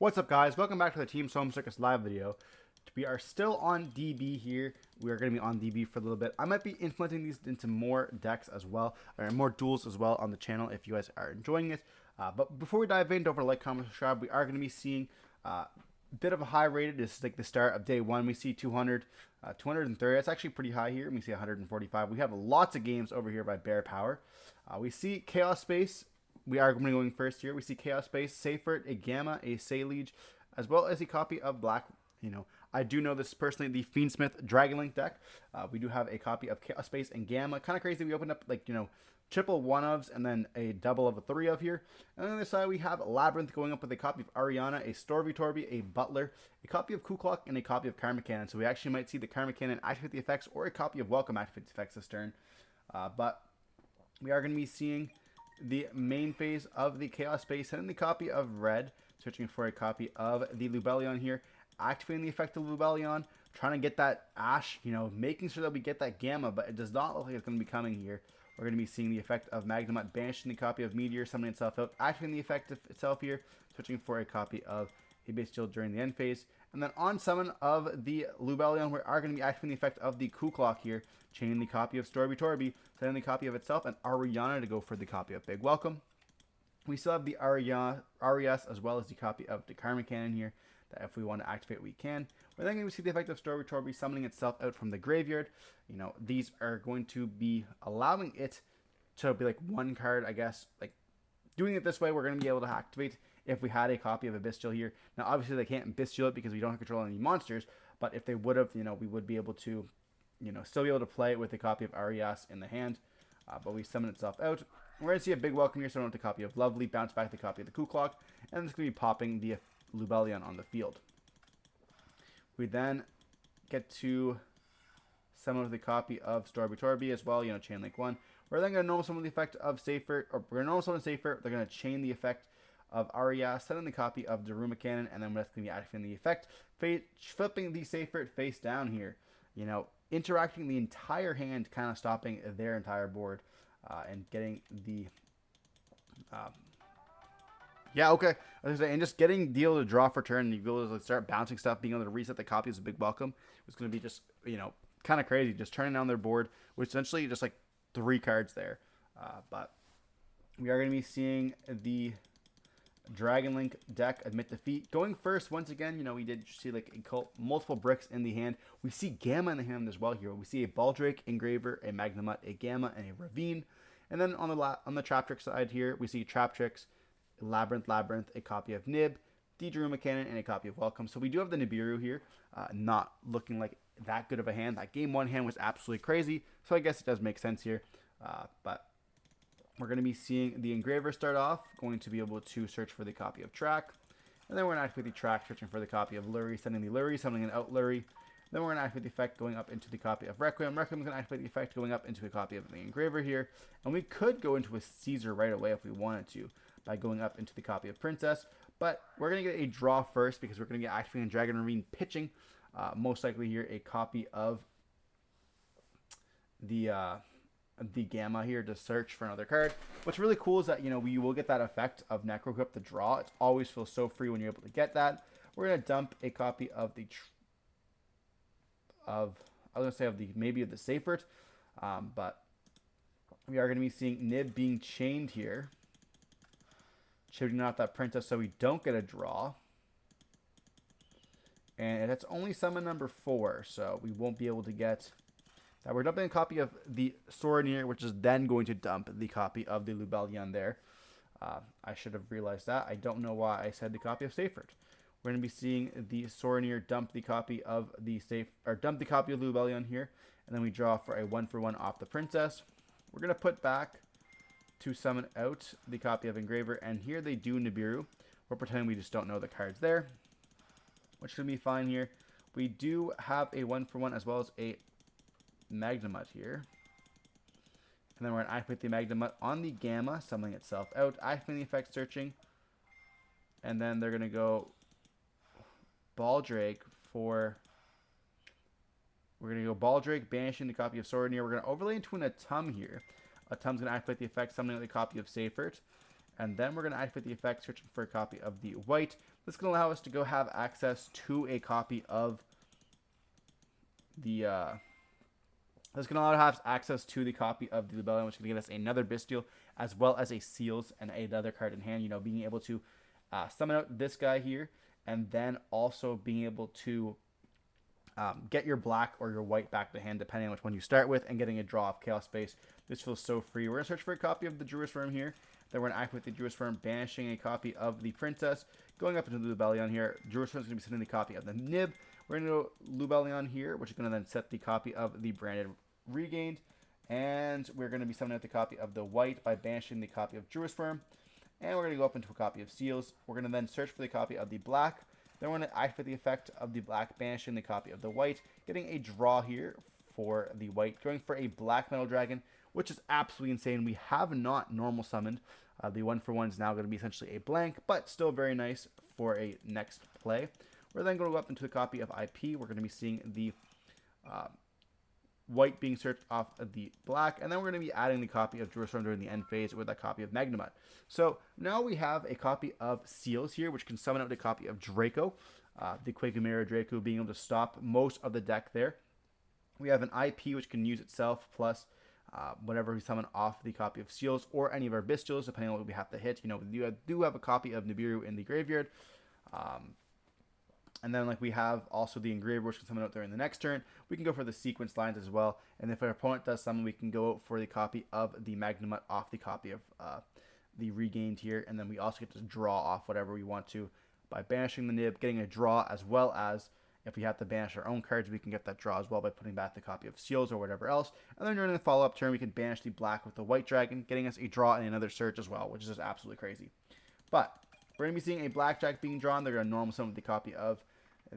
What's up, guys? Welcome back to the Team Solemn Circus live video. We are still on DB here. We are going to be on DB for a little bit. I might be implementing these into more decks as well, or more duels as well on the channel if you guys are enjoying it. But before we dive in, don't forget to like, comment, subscribe. We are going to be seeing a bit of a high rated. This is like the start of day one. We see 200, 230. That's actually pretty high here. We see 145. We have lots of games over here by Bear Power. We see Chaos Space. We are going to be going first here. We see Chaos Space, Seyfert, a Gamma, a Saliege, as well as a copy of Black. I do know this personally, the Fiendsmith Dragonlink deck. We do have a copy of Chaos Space and Gamma. Kind of crazy. We opened up triple one-ofs and then a double of a three of here. And on the other side, we have Labrynth going up with a copy of Ariana, a Storby, a Butler, a copy of Kuklok, and a copy of Karma Cannon. So we actually might see the Karma Cannon activate the effects or a copy of Welcome activate the effects this turn. But we are going to be seeing the main phase of the Chaos Space, and then the copy of Red, searching for a copy of the Lubellion here, activating the effect of Lubellion, trying to get that Ash, making sure that we get that Gamma, but it does not look like it's going to be coming here. We're going to be seeing the effect of Magnemite, banishing the copy of Meteor, summoning itself out, activating the effect of itself here, searching for a copy of a base shield during the end phase. And then on summon of the Lubellion, we are going to be activating the effect of the Kuklok here, chaining the copy of Storby, setting the copy of itself, and Ariana to go for the copy of Big Welcome. We still have the Arias as well as the copy of the Karma Cannon here, that if we want to activate, we can. We're then going to see the effect of Storby summoning itself out from the graveyard. These are going to be allowing it to be like one card, I guess. Like, doing it this way, we're going to be able to activate if we had a copy of a Bestial here. Now, obviously, they can't Bestial it because we don't control any monsters, but if they would have, we would be able to, still be able to play it with a copy of Arias in the hand. But we summon itself out. We're going to see a big welcome here, so with the copy of Lovely, bounce back the copy of the Kuklok, and it's going to be popping the Lubellion on the field. We then get to summon with a copy of Storby as well, Chain Link 1. We're then going to normal summon the effect of Seyfert, or we're going to normal summon Seyfert. They're going to chain the effect of Arias, setting the copy of Daruma Cannon, and then we're going to be activating the effect, flipping the Seyfert face down here. Interacting the entire hand, kind of stopping their entire board, and getting the and just getting deal to draw for turn, and you be able to start bouncing stuff, being able to reset the copy is a big welcome. It's going to be just kind of crazy, just turning down their board, which essentially just like 3 cards there. But we are going to be seeing the Dragonlink deck admit defeat. Going first, once again, we did see like multiple bricks in the hand. We see Gamma in the hand as well here. We see a Baldrake, Engraver, a Magnemite, a Gamma, and a Ravine. And then on the Traptrix side here, we see Traptrix, Labrynth, a copy of Nib, the Daruma Cannon, and a copy of Welcome. So we do have the Nibiru here, not looking like that good of a hand. That game 1 hand was absolutely crazy, so I guess it does make sense here. But we're going to be seeing the Engraver start off, going to be able to search for the copy of Track. And then we're going to activate the Track, searching for the copy of Lurie, sending the Lurie, summoning an out Lurie. Then we're going to activate the effect going up into the copy of Requiem. Requiem is going to activate the effect going up into a copy of the Engraver here. And we could go into a Caesar right away if we wanted to, by going up into the copy of Princess. But we're going to get a draw first because we're going to get activating Dragon Ravine pitching. Most likely here a copy of the Gamma here to search for another card. What's really cool is that, we will get that effect of Necrogrip, the draw. It always feels so free when you're able to get that. We're going to dump a copy of the maybe of the Seyfert. But we are going to be seeing Nib being chained here, shooting out that Princess so we don't get a draw. And it's only summon number 4, so we won't be able to get that. We're dumping a copy of the Soronier, which is then going to dump the copy of the Lubellion there. I should have realized that. I don't know why I said the copy of Seyfert. We're going to be seeing the Soronier dump the copy of dump the copy of Lubellion here, and then we draw for a 1-for-1 off the Princess. We're going to put back to summon out the copy of Engraver, and here they do Nibiru. We're pretending we just don't know the cards there, which should be fine here. We do have a 1-for-1 as well as a Magnemite here. And then we're going to activate the Magnemite on the Gamma, summoning itself out, activating the effect searching. And then they're going to go Baldrake for... We're going to go Baldrake, banishing the copy of Soronier. We're going to overlay into an Atum here. Atum's going to activate the effect, summoning the copy of Seyfert. And then we're going to activate the effect, searching for a copy of the white. This is going to allow us to go have access to a copy of the... This is going to allow us to have access to the copy of the Lubellion, which is going to give us another Bestial, as well as a Seals and another card in hand. You know, being able to summon out this guy here, and then also being able to get your black or your white back to hand, depending on which one you start with, and getting a draw off Chaos Space. This feels so free. We're going to search for a copy of the Druid's Worm here. Then we're going to activate the Druid's Worm, banishing a copy of the Princess. Going up into the Lubellion here, Druid's Worm is going to be sending the copy of the Nib. We're going to go Lubellion here, which is going to then set the copy of the Branded Regained. And we're going to be summoning out the copy of the white by banishing the copy of Druid's Worm. And we're going to go up into a copy of Seals. We're going to then search for the copy of the black. Then we're going to activate the effect of the black, banishing the copy of the white. Getting a draw here for the white. Going for a black Metal Dragon, which is absolutely insane. We have not normal summoned. The 1-for-1 is now going to be essentially a blank, but still very nice for a next play. We're then going to go up into the copy of IP. We're going to be seeing the white being searched off of the black, and then we're going to be adding the copy of Jerusalem during the end phase with that copy of Magnemite. So now we have a copy of Seals here, which can summon out a copy of Draco, the Quakumira Draco being able to stop most of the deck there. We have an IP which can use itself plus whatever we summon off the copy of Seals or any of our Bestials, depending on what we have to hit. You know, we do have a copy of Nibiru in the graveyard. And then, like, we have also the Engraver, which can summon out during the next turn. We can go for the sequence lines as well. And if our opponent does summon, we can go out for the copy of the Magnemite off the copy of the Regained here. And then we also get to draw off whatever we want to by banishing the Nib, getting a draw, as well as if we have to banish our own cards, we can get that draw as well by putting back the copy of Seals or whatever else. And then during the follow-up turn, we can banish the black with the White Dragon, getting us a draw and another search as well, which is just absolutely crazy. But we're going to be seeing a Blackjack being drawn. They're going to normal summon the copy of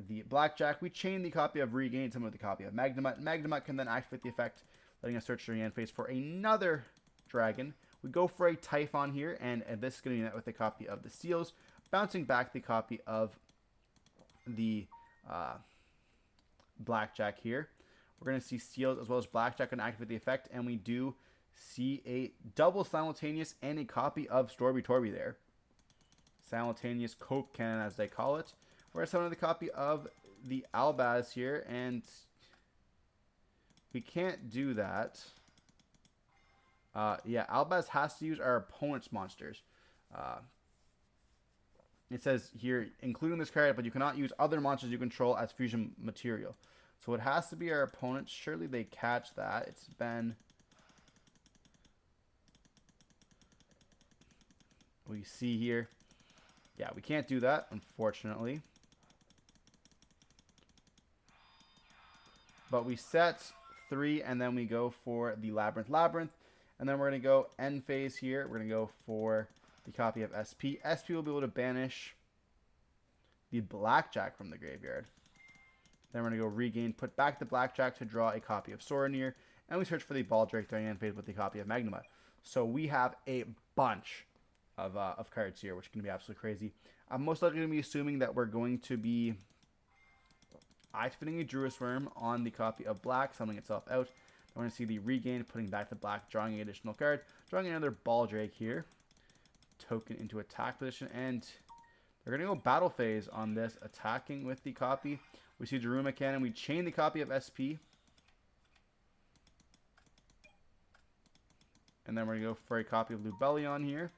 the Blackjack. We chain the copy of Regained, summon with the copy of Magnemite. Magnemite can then activate the effect, letting us search during the end phase for another dragon. We go for a Typhon here, and this is going to be met with a copy of the Seals, bouncing back the copy of the Blackjack here. We're going to see Seals as well as Blackjack and activate the effect, and we do see a double simultaneous and a copy of Storby Torby there. Simultaneous Coke Cannon, as they call it. We're going to summon the copy of the Albaz here, and we can't do that. Yeah, Albaz has to use our opponent's monsters. It says here, including this card, but you cannot use other monsters you control as fusion material. So it has to be our opponent. Surely they catch that. It's been... we see here. Yeah, we can't do that, unfortunately. But we set 3, and then we go for the Labrynth. And then we're going to go end phase here. We're going to go for the copy of SP. SP will be able to banish the Blackjack from the graveyard. Then we're going to go Regain, put back the Blackjack to draw a copy of Sorenir. And we search for the Baldrake during end phase with the copy of Magnemite. So we have a bunch of cards here, which is going to be absolutely crazy. I'm most likely going to be assuming that we're going to be activating a Druid's Worm on the copy of black, summoning itself out. We're going to see the Regain, putting back the black, drawing an additional card, drawing another Baldrake here. Token into attack position, and they're going to go battle phase on this, attacking with the copy. We see Daruma Cannon, we chain the copy of SP. And then we're going to go for a copy of Lubellion here.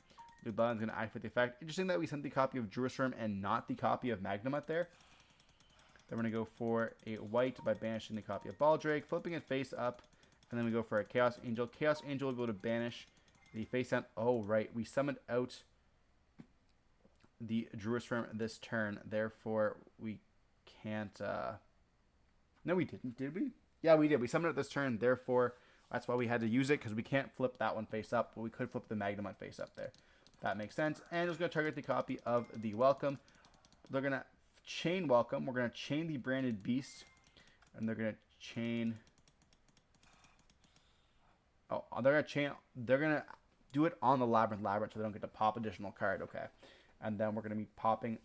Lubellion's going to activate the effect. Interesting that we sent the copy of Druid's Worm and not the copy of Magnemite there. Then we're going to go for a white by banishing the copy of Baldrake, flipping it face up. And then we go for a Chaos Angel. Chaos Angel will be able to banish the face down. Oh, right. We summoned out the Druid's Worm this turn. Therefore, we can't... No, we didn't, did we? Yeah, we did. We summoned it this turn. Therefore, that's why we had to use it, because we can't flip that one face up. But we could flip the Magnemite face up there. That makes sense. And it's going to target the copy of the Welcome. They're going to chain Welcome. We're going to chain the Branded Beast. And they're going to chain... oh, they're going to chain... they're going to do it on the Labrynth, so they don't get to pop additional card. Okay. And then we're going to be popping...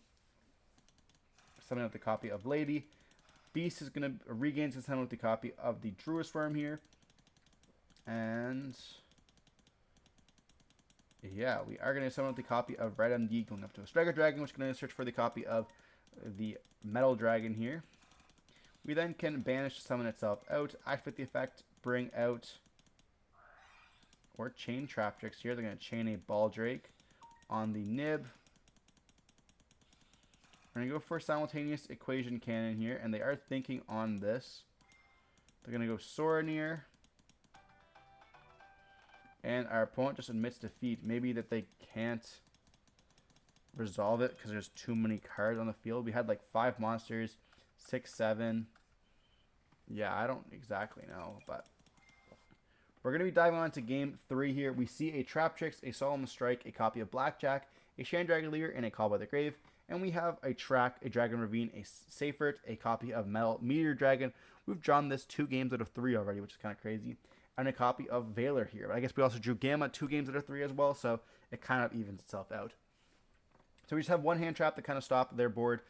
summoning out the copy of Lady. Beast is going to regain to summon with the copy of the Druid's Worm here. And... Yeah, we are going to summon up the copy of Red MD, going up to a Striker Dragon, which is going to search for the copy of the Metal Dragon here. We then can banish to summon itself out, activate the effect, bring out, or chain Traptrix here. They're going to chain a Baldrake on the nib. We're going to go for simultaneous equation cannon here, and they are thinking on this. They're going to go Sorenir. And our opponent just admits defeat. Maybe that they can't resolve it because there's too many cards on the field. We had like 5 monsters, 6, 7. Yeah, I don't exactly know, but we're going to be diving on to game 3 here. We see a Traptrix, a Solemn Strike, a copy of Blackjack, a Chandragolier, and a Call by the Grave. And we have a Track, a Dragon Ravine, a Seifert, a copy of Meteor Dragon. We've drawn this 2 games out of 3 already, which is kind of crazy. And a copy of Valor here. But I guess we also drew Gamma 2 games out of 3 as well, so it kind of evens itself out. So we just have one hand trap to kind of stop their board.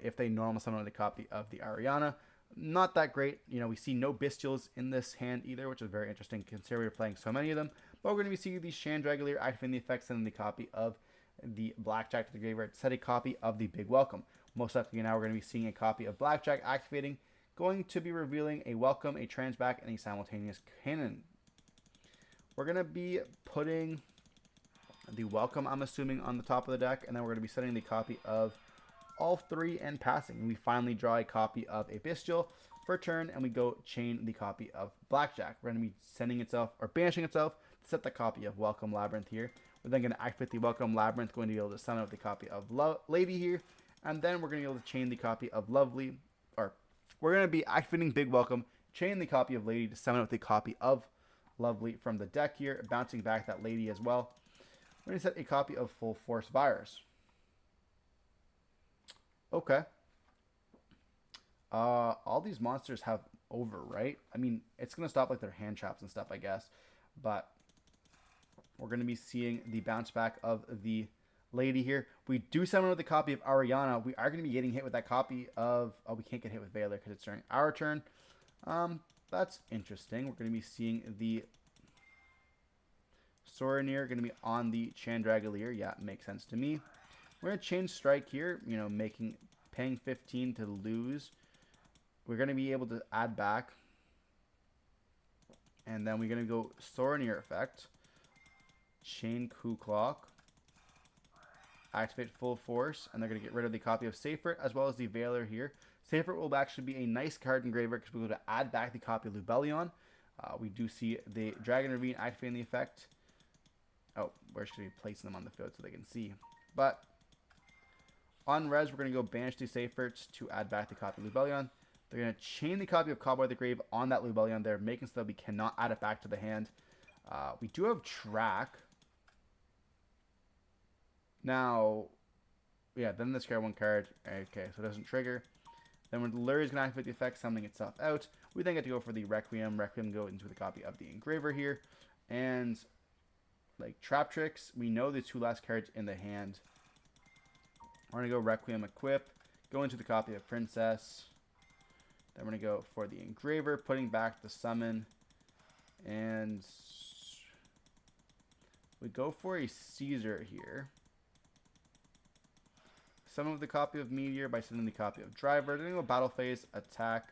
If they normal summon a copy of the Ariana. Not that great. We see no Bestials in this hand either, which is very interesting considering we're playing so many of them. But we're going to be seeing the Chandragolier activating the effects and the copy of the Blackjack to the graveyard. Set a copy of the Big Welcome. Most likely now we're going to be seeing a copy of Blackjack activating. Going to be revealing a Welcome, a Transback, and a Simultaneous Cannon. We're going to be putting the Welcome, I'm assuming, on the top of the deck, and then we're going to be setting the copy of all 3 and passing. We finally draw a copy of a Bestial for a turn, and we go chain the copy of Blackjack. We're going to be sending itself, or banishing itself, to set the copy of Welcome Labrynth here. We're then going to activate the Welcome Labrynth, going to be able to summon up the copy of Lady here, and then we're going to be able to chain the copy of Lovely, or we're going to be activating Big Welcome, chain the copy of Lady to summon out the copy of Lovely from the deck here, bouncing back that Lady as well. We're going to set a copy of Full Force Virus. Okay. All these monsters have over, right? I mean, it's going to stop like their hand traps and stuff, I guess. But we're going to be seeing the bounce back of the Lady here. We do summon with a copy of Ariana. We are going to be getting hit with that copy of... Oh, we can't get hit with Valor because it's during our turn. That's interesting. We're going to be seeing the Sorenir going to be on the Chandragolier. Yeah, it makes sense to me. We're going to change Strike here, paying 15 to lose. We're going to be able to add back. And then we're going to go Sorenir effect. Chain Coup Clock. Activate Full Force. And they're going to get rid of the copy of Seifert as well as the Valor here. Seifert will actually be a nice card in graveyard because we're going to add back the copy of Lubellion. We do see the Dragon Ravine activating the effect. Oh, we're just going to be placing them on the field so they can see. But on res, we're going to go banish the Seiferts to add back the copy of Lubellion. They're going to chain the copy of Cowboy the Grave on that Lubellion there, making so that we cannot add it back to the hand. We do have Track. Now, yeah, then discard 1 card. Okay, so it doesn't trigger. Then when Lure is going to activate the effect, summoning itself out. We then get to go for the Requiem. Requiem go into the copy of the Engraver here. And like Traptrix, we know the 2 last cards in the hand. We're going to go Requiem Equip, go into the copy of Princess. Then we're going to go for the Engraver, putting back the Summon. And we go for a Caesar here. Summon with the copy of Meteor by sending the copy of Driver. Then we go Battle Phase, Attack.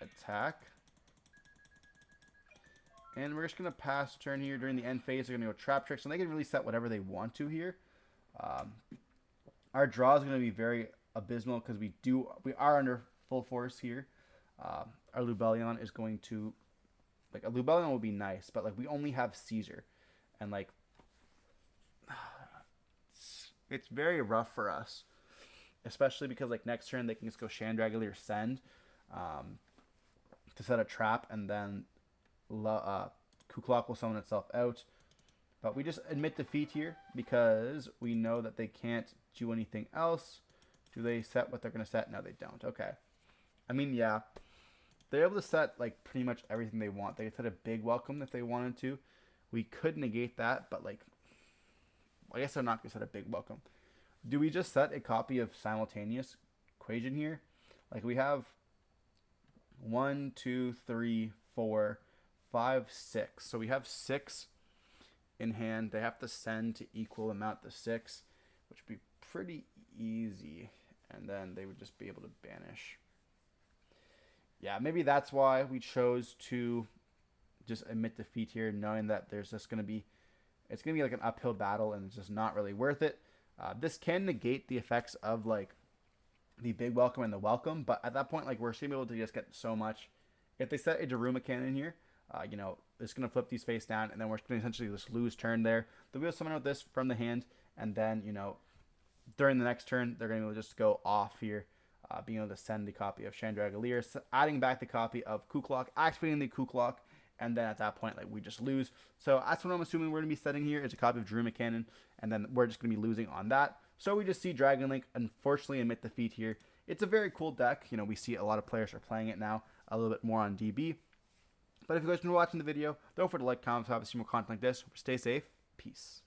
Attack. And we're just going to pass turn here. During the end phase, they're going to go Traptrix. And they can really set whatever they want to here. Our draw is going to be very abysmal because we are under full force here. Our Lubellion is going to... Like, a Lubellion will be nice, but, like, we only have Caesar. And, like... It's very rough for us. Especially because, like, next turn they can just go Chandragolier Send to set a trap, and then Kuklok will summon itself out. But we just admit defeat here because we know that they can't do anything else. Do they set what they're going to set? No, they don't. Okay. I mean, yeah. They're able to set, like, pretty much everything they want. They could set a Big Welcome if they wanted to. We could negate that, but, like, I guess they're not going to set a Big Welcome. Do we just set a copy of Simultaneous Equation here? Like, we have 1, 2, 3, 4, 5, 6. So we have 6 in hand. They have to send to equal amount to 6, which would be pretty easy. And then they would just be able to banish. Yeah, maybe that's why we chose to just admit defeat here, knowing that there's just going to be, it's going to be like an uphill battle and it's just not really worth it. This can negate the effects of like the big welcome and the welcome, but at that point, like we're still able to just get so much. If they set a Daruma cannon here, you know, it's going to flip these face down, and then we're going to essentially just lose turn there. They'll be able to summon out this from the hand, and then, you know, during the next turn, they're going to just go off here, being able to send the copy of Chandragalier, adding back the copy of Kuklok, activating the Kuklok, and then at that point, like, we just lose. So that's what I'm assuming we're going to be setting here, is a copy of Daruma Cannon, and then we're just going to be losing on that. So we just see Dragon Link, unfortunately, admit defeat here. It's a very cool deck. You know, we see a lot of players are playing it now, a little bit more on DB. But if you guys have been watching the video, don't forget to like, comment, subscribe to see more content like this. Stay safe. Peace.